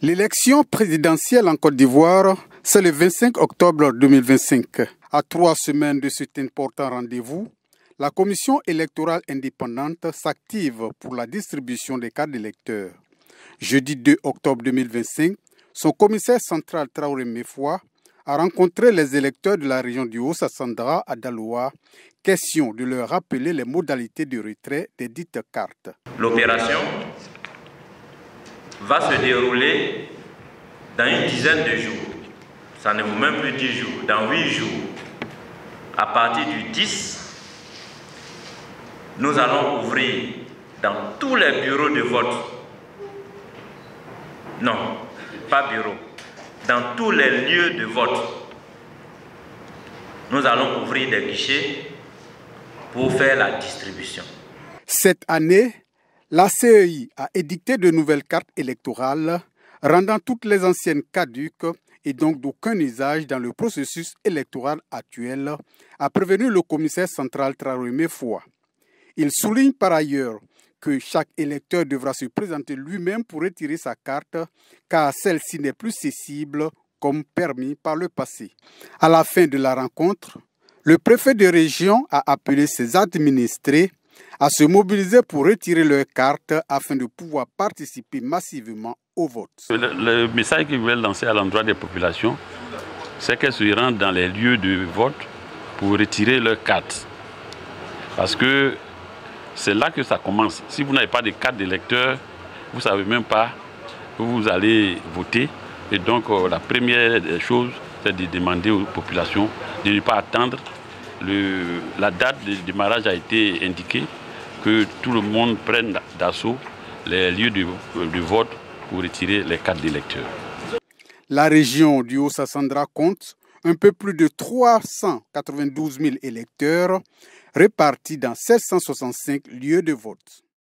L'élection présidentielle en Côte d'Ivoire, c'est le 25 octobre 2025. À 3 semaines de cet important rendez-vous, la Commission électorale indépendante s'active pour la distribution des cartes d'électeurs. Jeudi 2 octobre 2025, son commissaire central Traoré Mefoua a rencontré les électeurs de la région du Haut-Sassandra à Daloa, question de leur rappeler les modalités de retrait des dites cartes. L'opération va se dérouler dans une dizaine de jours. Ça ne vaut même plus 10 jours, dans 8 jours. À partir du 10, nous allons ouvrir dans tous les bureaux de vote. Non, pas bureau. Dans tous les lieux de vote, nous allons ouvrir des guichets pour faire la distribution. Cette année, la CEI a édicté de nouvelles cartes électorales, rendant toutes les anciennes caduques et donc d'aucun usage dans le processus électoral actuel, a prévenu le commissaire central Traoré Mefoua. Il souligne par ailleurs que chaque électeur devra se présenter lui-même pour retirer sa carte, car celle-ci n'est plus cessible comme permis par le passé. À la fin de la rencontre, le préfet de région a appelé ses administrés à se mobiliser pour retirer leurs cartes afin de pouvoir participer massivement au vote. Le message qu'ils veulent lancer à l'endroit des populations, c'est qu'elles se rendent dans les lieux de vote pour retirer leurs cartes. Parce que c'est là que ça commence. Si vous n'avez pas de carte d'électeur, vous ne savez même pas où vous allez voter. Et donc la première des choses, c'est de demander aux populations de ne pas attendre. La date de démarrage a été indiquée, que tout le monde prenne d'assaut les lieux de vote pour retirer les cartes d'électeurs. La région du Haut-Sassandra compte un peu plus de 392 000 électeurs répartis dans 765 lieux de vote.